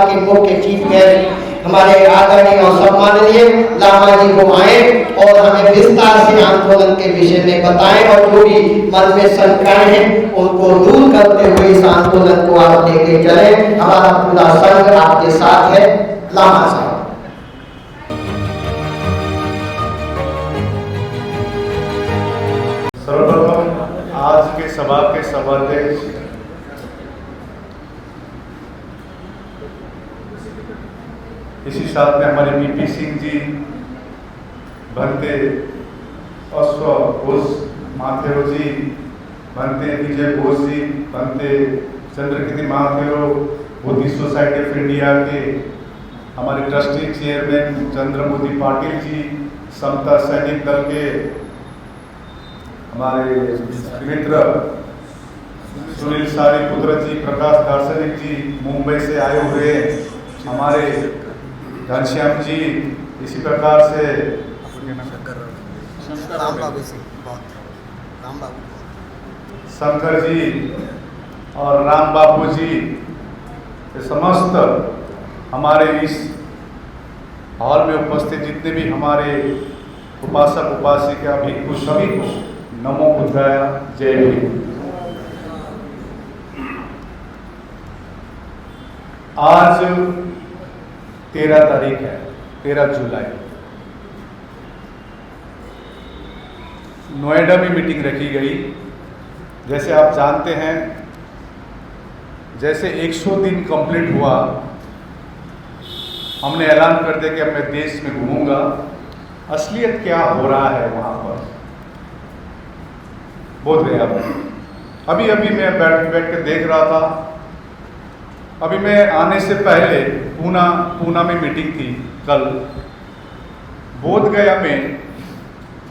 की मुख्य chief guest हमारे आदरणीय और सम्माननीय लामा जी को आए और हमें विस्तार से आंदोलन के विषय में बताएं और जो भी मन में शंकाएं हैं उनको दूर करते हुए इस आंदोलन को आप लेके चले। हमारा पूरा संघ आपके साथ है। लामा साहब। सर्वप्रथम आज के सभा के सभाध्यक्ष इसी साथ में हमारे बीपी सिंह जी, भंते अश्व घोष Mahathero ji, Bhante Vijay Ghosh ji, Bhante Chandrakirti Mahathero, Buddhist Society of India के हमारे ट्रस्टी चेयरमैन चंद्रमोदी पाटिल जी, समता सैनिक दल के हमारे मित्र सुनील सारीपुत्र जी, प्रकाश दार्शनिक जी, मुंबई से आए हुए हमारे घनश्याम जी, इसी प्रकार से शंकर जी और राम बाबू जी, ये समस्त हमारे इस हॉल में उपस्थित जितने भी हमारे उपासक उपासिका भिक्षु सभी को नमो बुद्धाय, जय भीम। आज 13 तारीख है, 13 जुलाई। नोएडा में मीटिंग रखी गई। जैसे आप जानते हैं, जैसे 100 दिन कंप्लीट हुआ, हमने ऐलान कर दिया कि अब मैं देश में घूमूंगा, असलियत क्या हो रहा है वहां पर बोध गया। अभी मैं बैठ के देख रहा था। अभी मैं आने से पहले पूना में मीटिंग थी कल। बोध गया में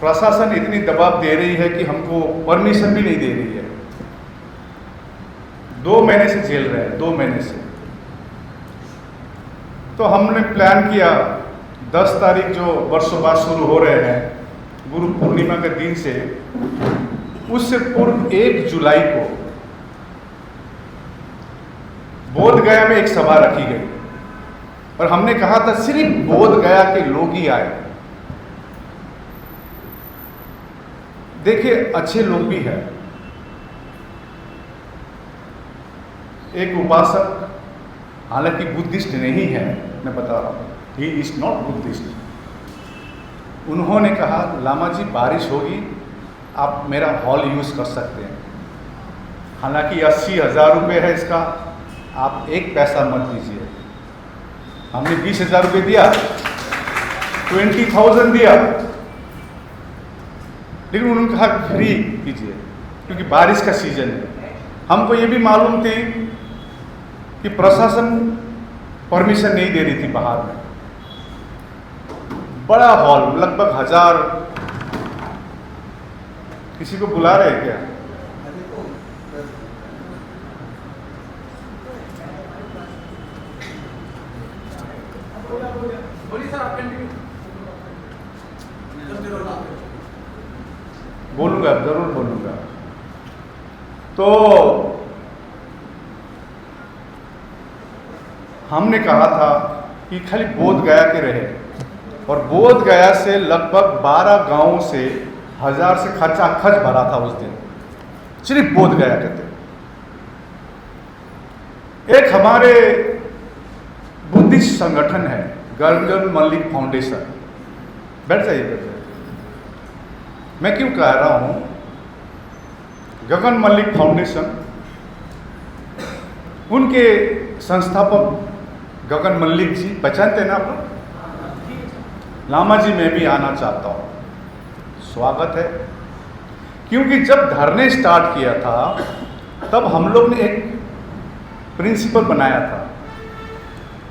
प्रशासन इतनी दबाव दे रही है कि हमको परमिशन भी नहीं दे रही है। 2 महीने से झेल रहे हैं, 2 महीने से। तो हमने प्लान किया 10 तारीख जो वर्षों बाद शुरू हो रहे हैं, गुरु पूर्णिमा के दिन से, उससे पूर्व 1 जुलाई को बोध गया में एक सभा रखी गई और हमने कहा था सिर्फ बोध गया के लोग ही आए। देखिए, अच्छे लोग भी हैं। एक उपासक, हालांकि बुद्धिस्ट नहीं है, मैं बता रहा हूं, ही इज नॉट बुद्धिस्ट। उन्होंने कहा लामा जी बारिश होगी, आप मेरा हॉल यूज कर सकते हैं। हालांकि 80,000 रुपये है इसका, आप 1 पैसा मत दीजिए। हमने 20,000 रुपये दिया, 20,000 दिया, लेकिन उन्होंने कहा फ्री कीजिए क्योंकि बारिश का सीजन है। हमको ये भी मालूम थी कि प्रशासन परमिशन नहीं दे रही थी बाहर में। बड़ा हॉल, लगभग 1000। किसी को बुला रहे हैं क्या? बोलूंगा, जरूर बोलूंगा। तो हमने कहा था कि खाली बोध गया के रहे, और बोध गया से लगभग 12 गांवों से 1000 से खच भरा था उस दिन, सिर्फ बोध गया के थे। एक हमारे बुद्धिस्ट संगठन है गगन मल्लिक फाउंडेशन। बैठ जाइए, बैठ जाइए। मैं क्यों कह रहा हूं गगन मल्लिक फाउंडेशन, उनके संस्थापक गगन मल्लिक जी, पहचानते ना आप लोग? लामा जी, मैं भी आना चाहता हूं, स्वागत है। क्योंकि जब धरने स्टार्ट किया था तब हम लोग ने एक प्रिंसिपल बनाया था,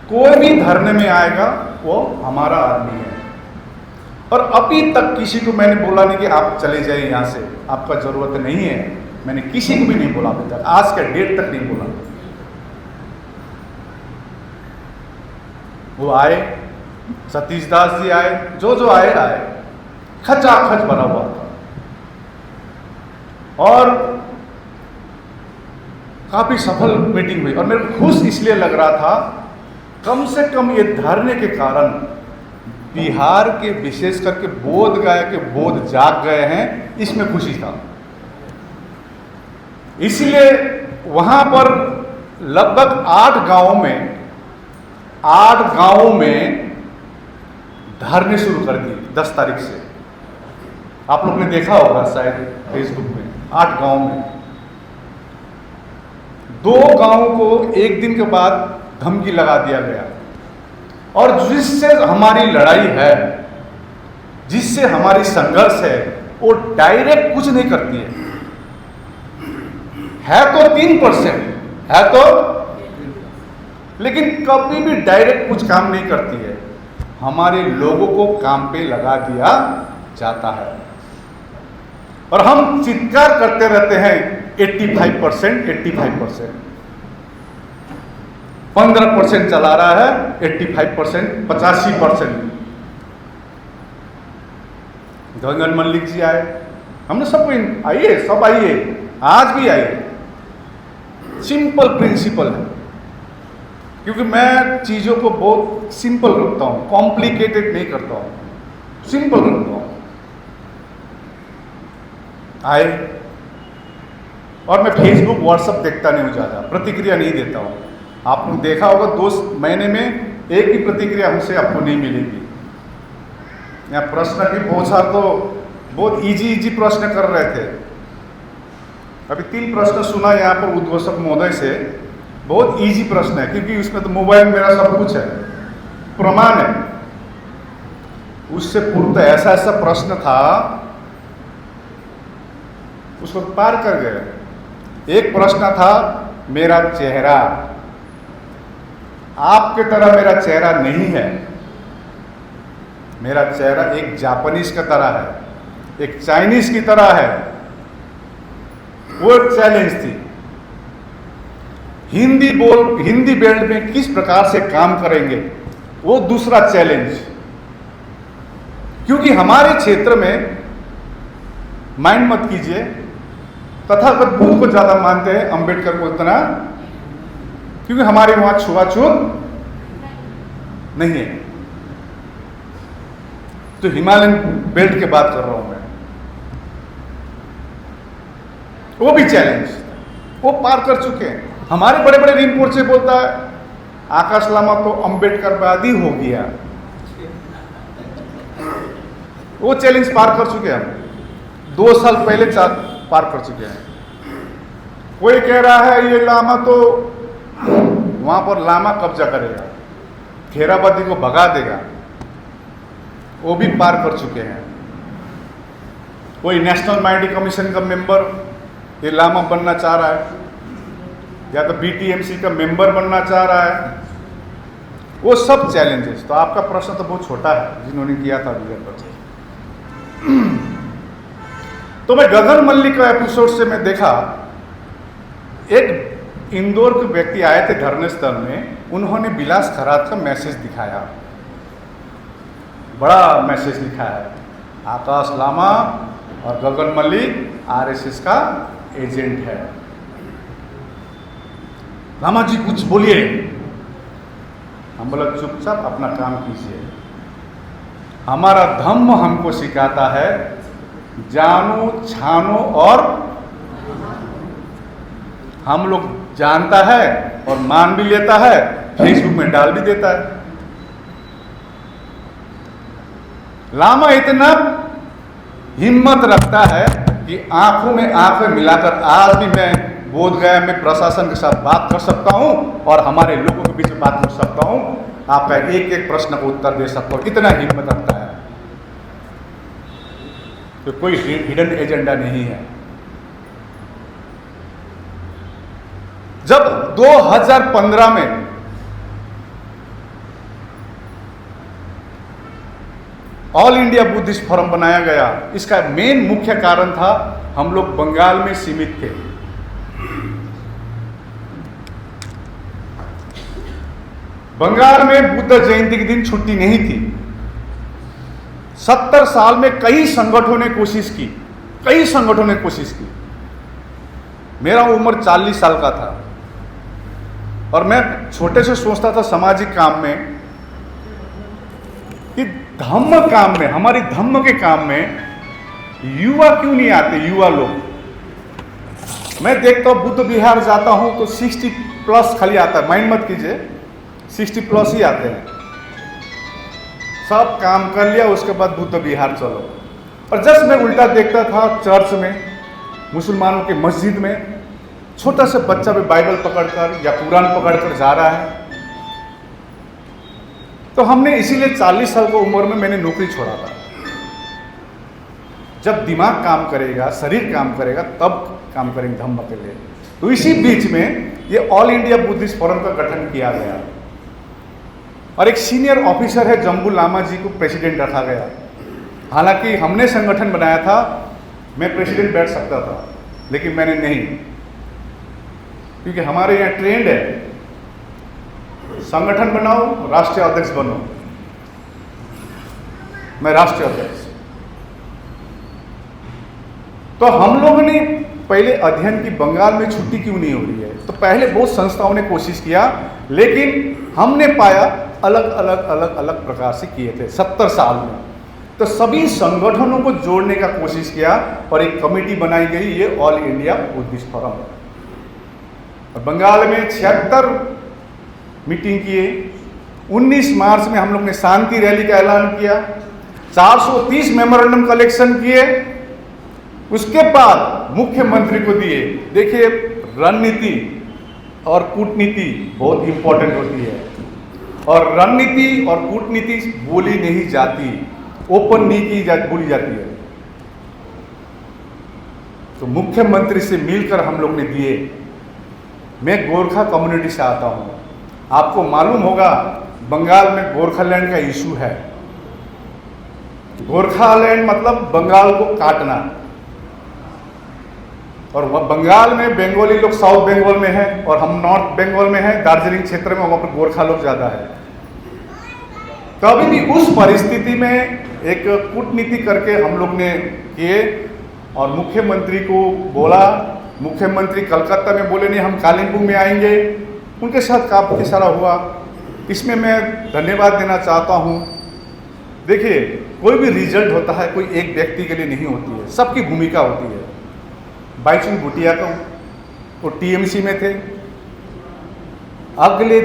कोई भी धरने में आएगा वो हमारा आदमी है। और अभी तक किसी को मैंने बोला नहीं कि आप चले जाइए यहाँ से, आपका जरूरत नहीं है। मैंने किसी को भी नहीं बोला अभी तक, आज के डेट तक नहीं बोला। वो आए, सतीश दास जी आए, जो आए, खचाखच भरा हुआ था। और काफी सफल मीटिंग हुई और मेरे को खुश इसलिए लग रहा था कम से कम ये धरने के कारण बिहार के विशेष करके बोध गया के बोध जाग गए हैं, इसमें खुशी था। इसलिए वहां पर लगभग 8 गांवों में धरने शुरू कर दिए 10 तारीख से। आप लोग ने देखा होगा शायद फेसबुक में। 8 गांव में 2 गांवों को एक दिन के बाद धमकी लगा दिया गया, और जिससे हमारी लड़ाई है, जिससे हमारी संघर्ष है, वो डायरेक्ट कुछ नहीं करती है तो 3% है तो, लेकिन कभी भी डायरेक्ट कुछ काम नहीं करती है। हमारे लोगों को काम पे लगा दिया जाता है और हम चित्कार करते रहते हैं 85%, 15% चला रहा है, 85%, 85%। गगन मल्लिक जी आए, हमने सबको आइए, सब आइए, आज भी आइए। सिंपल प्रिंसिपल है, क्योंकि मैं चीज़ों को बहुत सिंपल रखता हूँ, कॉम्प्लिकेटेड नहीं करता हूँ, सिंपल रखता हूँ। आए, और मैं फेसबुक व्हाट्सएप देखता नहीं हूँ, ज़्यादा प्रतिक्रिया नहीं देता हूँ। आपने देखा होगा 2 महीने में एक भी प्रतिक्रिया हमसे आपको नहीं मिलेगी। यहाँ प्रश्न की बौछार तो बहुत इजी प्रश्न कर रहे थे। अभी 3 प्रश्न सुना यहाँ पर उद्घोषक महोदय से, बहुत इजी प्रश्न है, क्योंकि उसमें तो मोबाइल मेरा सब कुछ है, प्रमाण है। उससे पूर्व ऐसा प्रश्न था, उसको पार कर गए। एक प्रश्न था, मेरा चेहरा आपके तरह मेरा चेहरा नहीं है, मेरा चेहरा एक जापानीज की तरह है, एक चाइनीज की तरह है। वो चैलेंज थी। हिंदी बेल्ट में किस प्रकार से काम करेंगे, वो दूसरा चैलेंज। क्योंकि हमारे क्षेत्र में, माइंड मत कीजिए, तथागत बुद्ध को ज्यादा मानते हैं, अंबेडकर को इतना, क्योंकि हमारे वहां छुआछूत नहीं है। तो हिमालयन बेल्ट की बात कर रहा हूं मैं, वो भी चैलेंज, वो पार कर चुके हैं। हमारे बड़े बड़े रिपोर्ट से बोलता है आकाश लामा तो अंबेडकरवादी हो गया, वो चैलेंज पार कर चुके हैं हम। 2 साल पहले पार कर चुके हैं। कोई कह रहा है ये लामा तो वहां पर लामा कब्जा करेगा, खेराबादी को भगा देगा, वो भी पार कर चुके हैं। कोई नेशनल माइनॉरिटी कमीशन का मेंबर ये लामा बनना चाह रहा है, या तो बीटीएमसी का मेंबर बनना चाह रहा है, वो सब चैलेंजेस। तो आपका प्रश्न तो बहुत छोटा है, जिन्होंने किया था विजय पर। तो मैं गगन मल्लिक का एपिसोड से मैं देखा, एक इंदौर के व्यक्ति आए थे धरने स्थल में, उन्होंने विलास खरात का मैसेज दिखाया, बड़ा मैसेज लिखा है, आकाश लामा और गगन मल्लिक आरएसएस का एजेंट है। लामा जी कुछ बोलिए। हम बोला चुपचाप अपना काम कीजिए। हमारा धम्म हमको सिखाता है जानो छानो, और हम लोग जानता है और मान भी लेता है, फेसबुक में डाल भी देता है। लामा इतना हिम्मत रखता है कि आंखों में आंखें मिलाकर आज भी मैं बोध गया में प्रशासन के साथ बात कर सकता हूं और हमारे लोगों के बीच में बात कर सकता हूं, आपका एक एक प्रश्न का उत्तर दे सकता हूं, इतना हिम्मत रखता है। तो कोई हिडन एजेंडा नहीं है। जब 2015 में ऑल इंडिया बुद्धिस्ट फोरम बनाया गया, इसका मेन मुख्य कारण था हम लोग बंगाल में सीमित थे। बंगाल में बुद्ध जयंती के दिन छुट्टी नहीं थी। 70 साल में कई संगठनों ने कोशिश की। मेरा उम्र 40 साल का था। और मैं छोटे से सोचता था सामाजिक काम में कि धम्म काम में, हमारी धम्म के काम में युवा क्यों नहीं आते, युवा लोग। मैं देखता हूँ बुद्ध विहार जाता हूँ तो 60 प्लस खाली आता है, माइंड मत कीजिए, 60 प्लस ही आते हैं। सब काम कर लिया, उसके बाद बुद्ध विहार चलो। और जस्ट मैं उल्टा देखता था चर्च में, मुसलमानों के मस्जिद में छोटा सा बच्चा भी बाइबल पकड़कर या कुरान पकड़कर जा रहा है। तो हमने इसीलिए 40 साल की उम्र में मैंने नौकरी छोड़ा था। जब दिमाग काम करेगा, शरीर काम करेगा, तब काम करेंगे धम्म के लिए। तो इसी बीच में ये ऑल इंडिया बुद्धिस्ट फोरम का गठन किया गया और एक सीनियर ऑफिसर है जम्बू लामा जी को प्रेसिडेंट रखा गया। हालांकि हमने संगठन बनाया था, मैं प्रेसिडेंट बैठ सकता था, लेकिन मैंने नहीं, क्योंकि हमारे यहाँ ट्रेंड है संगठन बनाओ, राष्ट्रीय अध्यक्ष बनो। मैं राष्ट्रीय अध्यक्ष। तो हम लोगों ने पहले अध्ययन की बंगाल में छुट्टी क्यों नहीं हो रही है, तो पहले बहुत संस्थाओं ने कोशिश किया, लेकिन हमने पाया अलग अलग प्रकार से किए थे 70 साल में। तो सभी संगठनों को जोड़ने का कोशिश किया और एक कमेटी बनाई गई, ये ऑल इंडिया बुद्धिस्ट फोरम। और बंगाल में 76 मीटिंग किए। 19 मार्च में हम लोग ने शांति रैली का ऐलान किया, 430 मेमोरेंडम कलेक्शन किए। उसके बाद मुख्यमंत्री को दिए। देखिए, रणनीति और कूटनीति बहुत इंपॉर्टेंट होती है, और रणनीति और कूटनीति बोली नहीं जाती, ओपन नहीं बोली जाती है। तो मुख्यमंत्री से मिलकर हम लोग ने दिए। मैं गोरखा कम्युनिटी से आता हूं, आपको मालूम होगा बंगाल में गोरखालैंड का इशू है। गोरखालैंड मतलब बंगाल को काटना, और बंगाल में बंगाली लोग साउथ बंगाल में है और हम नॉर्थ बंगाल में हैं, दार्जिलिंग क्षेत्र में, वहाँ पर गोरखा लोग ज़्यादा है। तो अभी भी उस परिस्थिति में एक कूटनीति करके हम लोग ने किए और मुख्यमंत्री को बोला। मुख्यमंत्री कलकत्ता में बोले नहीं, हम कालिम्पोंग में आएंगे। उनके साथ काफ़ी सारा हुआ। इसमें मैं धन्यवाद देना चाहता हूँ। देखिए, कोई भी रिजल्ट होता है कोई एक व्यक्ति के लिए नहीं होती है, सबकी भूमिका होती है। बाईचुंग भूटिया को वो टीएमसी में थे। अगले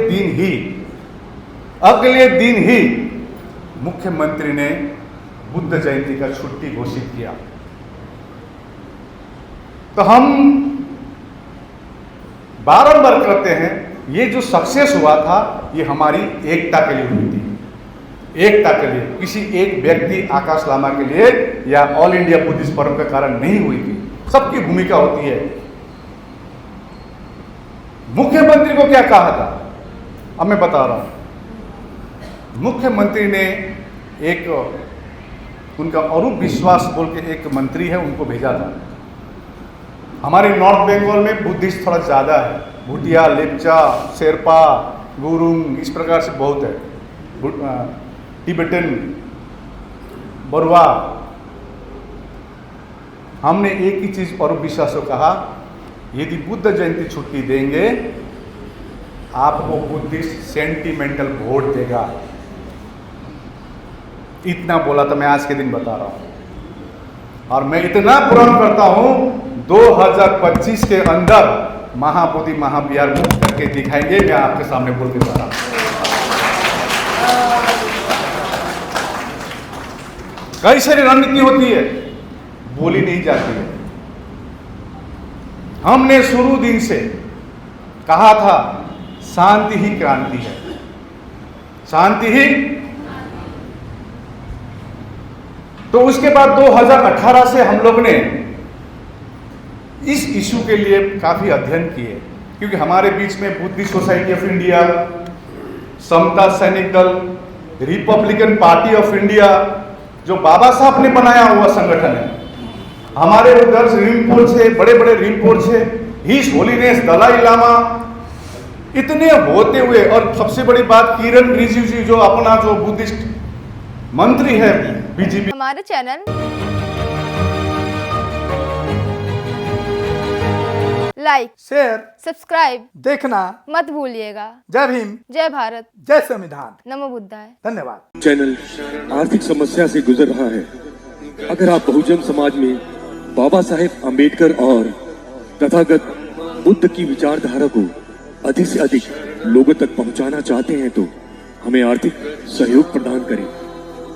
दिन ही मुख्यमंत्री ने बुद्ध जयंती का छुट्टी घोषित किया। तो हम बारंबार करते हैं, ये जो सक्सेस हुआ था ये हमारी एकता के लिए हुई थी। एकता के लिए, किसी एक व्यक्ति आकाश लामा के लिए या ऑल इंडिया बुद्धिस्ट फोरम के कारण नहीं हुई थी। सबकी भूमिका होती है। मुख्यमंत्री को क्या कहा था, अब मैं बता रहा हूं। मुख्यमंत्री ने एक, उनका अरूप विश्वास बोल के एक मंत्री है, उनको भेजा था। हमारे नॉर्थ बंगाल में बुद्धिस्ट थोड़ा ज़्यादा है, भूटिया, लेप्चा, शेरपा, गुरुंग, इस प्रकार से बहुत है, टिबेटन, बरुआ। हमने एक ही चीज़ अरूप विश्वास को कहा, यदि बुद्ध जयंती छुट्टी देंगे आपको बुद्धिस्ट सेंटिमेंटल वोट देगा। इतना बोला था, मैं आज के दिन बता रहा हूं। और मैं इतना प्रण करता हूं 2025 के अंदर महाबोधि महाविहार मुक्त करके दिखाएंगे। मैं आपके सामने बोल के बता रहा हूं। कई सारी रणनीति होती है, बोली नहीं जाती है। हमने शुरू दिन से कहा था शांति ही क्रांति है, शांति ही। तो उसके बाद 2018 से हम लोग ने इस इशू के लिए काफी अध्ययन किए, क्योंकि हमारे बीच में बुद्धिस्ट सोसाइटी ऑफ इंडिया, समता सैनिक दल, रिपब्लिकन पार्टी ऑफ इंडिया, जो बाबा साहब ने बनाया हुआ संगठन है। हमारे उधर रिम्पोचे, बड़े बड़े रिम्पोचे, हिज होलीनेस दलाई लामा, इतने होते हुए, और सबसे बड़ी बात किरण रिजिजू जी, जो अपना जो बुद्धिस्ट मंत्री है बीजेपी। हमारे चैनल लाइक, शेयर, सब्सक्राइब देखना मत भूलिएगा। जय भीम, जय भारत, जय संविधान। नमो बुद्धाय। धन्यवाद। चैनल आर्थिक समस्या से गुजर रहा है। अगर आप बहुजन समाज में बाबा साहेब अम्बेडकर और तथागत बुद्ध की विचारधारा को अधिक से अधिक लोगों तक पहुंचाना चाहते हैं तो हमें आर्थिक सहयोग प्रदान करें,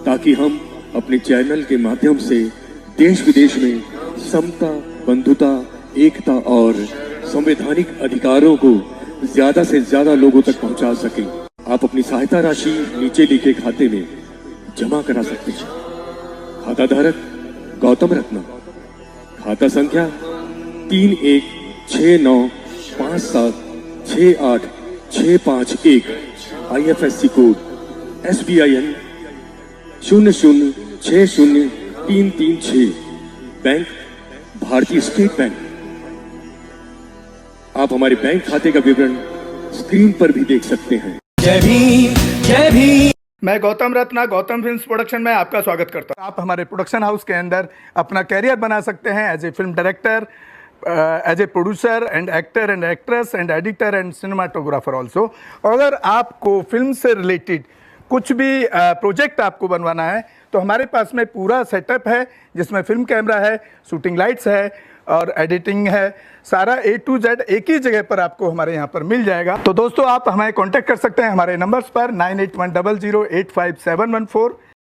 ताकि हम अपने चैनल के माध्यम से देश विदेश में समता, बंधुता, एकता और संवैधानिक अधिकारों को ज्यादा से ज्यादा लोगों तक पहुंचा सकें। आप अपनी सहायता राशि नीचे लिखे खाते में जमा करा सकते हैं। खाता धारक गौतम रत्ना, खाता संख्या 3169576865 IFSC कोड SBIN 0060336, बैंक भारतीय स्टेट बैंक। आप हमारे बैंक खाते का विवरण स्क्रीन पर भी देख सकते हैं। जय भीम, जय भीम। मैं गौतम रत्ना गौतम फिल्म्स प्रोडक्शन में आपका स्वागत करता हूँ। आप हमारे प्रोडक्शन हाउस के अंदर अपना कैरियर बना सकते हैं as a film director, as a producer and actor and actress and editor and cinematographer also. अगर आपको फिल्म से रिलेटेड कुछ भी प्रोजेक्ट आपको बनवाना है तो हमारे पास में पूरा सेटअप है, जिसमें फिल्म कैमरा है, शूटिंग लाइट्स है और एडिटिंग है। सारा A to Z एक ही जगह पर आपको हमारे यहाँ पर मिल जाएगा। तो दोस्तों, आप हमें कांटेक्ट कर सकते हैं हमारे नंबर्स पर 9810085714।